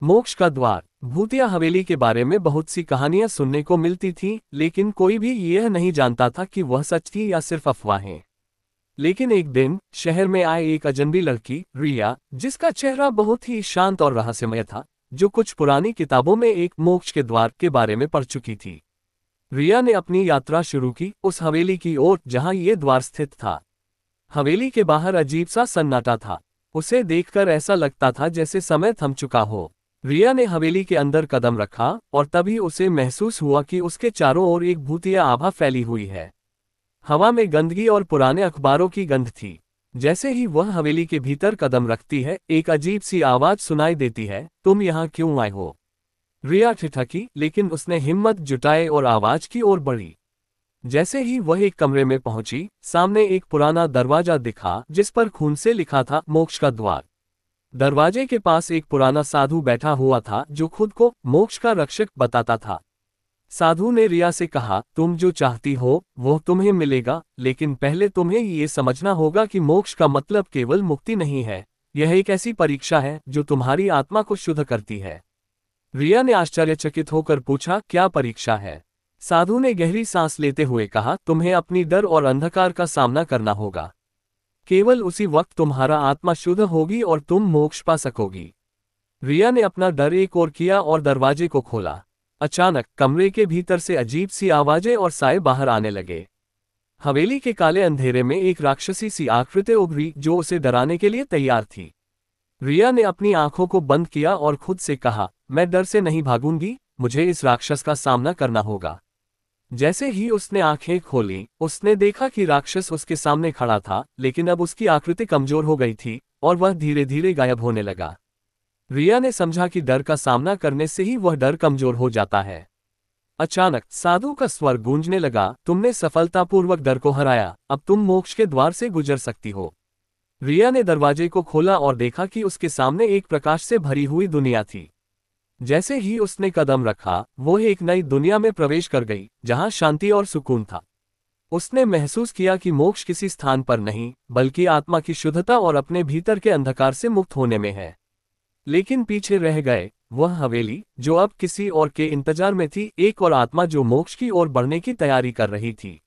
मोक्ष का द्वार। भूतिया हवेली के बारे में बहुत सी कहानियां सुनने को मिलती थीं, लेकिन कोई भी यह नहीं जानता था कि वह सच थी या सिर्फ अफवाहें। लेकिन एक दिन शहर में आए एक अजनबी लड़की रिया, जिसका चेहरा बहुत ही शांत और रहस्यमय था, जो कुछ पुरानी किताबों में एक मोक्ष के द्वार के बारे में पढ़ चुकी थी। रिया ने अपनी यात्रा शुरू की उस हवेली की ओर जहां ये द्वार स्थित था। हवेली के बाहर अजीब सा सन्नाटा था। उसे देखकर ऐसा लगता था जैसे समय थम चुका हो। रिया ने हवेली के अंदर कदम रखा और तभी उसे महसूस हुआ कि उसके चारों ओर एक भूतिया आभा फैली हुई है। हवा में गंदगी और पुराने अखबारों की गंध थी। जैसे ही वह हवेली के भीतर कदम रखती है, एक अजीब सी आवाज सुनाई देती है, तुम यहाँ क्यों आए हो? रिया ठिठकी, लेकिन उसने हिम्मत जुटाए और आवाज की ओर बढ़ी। जैसे ही वह एक कमरे में पहुंची, सामने एक पुराना दरवाजा दिखा जिस पर खून से लिखा था मोक्ष का द्वार। दरवाजे के पास एक पुराना साधु बैठा हुआ था जो खुद को मोक्ष का रक्षक बताता था। साधु ने रिया से कहा, तुम जो चाहती हो वो तुम्हें मिलेगा, लेकिन पहले तुम्हें ये समझना होगा कि मोक्ष का मतलब केवल मुक्ति नहीं है। यह एक ऐसी परीक्षा है जो तुम्हारी आत्मा को शुद्ध करती है। रिया ने आश्चर्यचकित होकर पूछा, क्या परीक्षा है? साधु ने गहरी सांस लेते हुए कहा, तुम्हें अपनी डर और अंधकार का सामना करना होगा। केवल उसी वक्त तुम्हारा आत्मा शुद्ध होगी और तुम मोक्ष पा सकोगी। रिया ने अपना डर एक ओर किया और दरवाजे को खोला। अचानक कमरे के भीतर से अजीब सी आवाजें और साए बाहर आने लगे। हवेली के काले अंधेरे में एक राक्षसी सी आकृति उभरी जो उसे डराने के लिए तैयार थी। रिया ने अपनी आंखों को बंद किया और खुद से कहा, मैं डर से नहीं भागूंगी, मुझे इस राक्षस का सामना करना होगा। जैसे ही उसने आंखें खोली, उसने देखा कि राक्षस उसके सामने खड़ा था, लेकिन अब उसकी आकृति कमजोर हो गई थी और वह धीरे धीरे गायब होने लगा। रिया ने समझा कि डर का सामना करने से ही वह डर कमजोर हो जाता है। अचानक साधु का स्वर गूंजने लगा, तुमने सफलतापूर्वक डर को हराया, अब तुम मोक्ष के द्वार से गुजर सकती हो। रिया ने दरवाजे को खोला और देखा कि उसके सामने एक प्रकाश से भरी हुई दुनिया थी। जैसे ही उसने कदम रखा, वो एक नई दुनिया में प्रवेश कर गई, जहां शांति और सुकून था। उसने महसूस किया कि मोक्ष किसी स्थान पर नहीं, बल्कि आत्मा की शुद्धता और अपने भीतर के अंधकार से मुक्त होने में है। लेकिन पीछे रह गए वह हवेली, जो अब किसी और के इंतजार में थी, एक और आत्मा जो मोक्ष की ओर बढ़ने की तैयारी कर रही थी।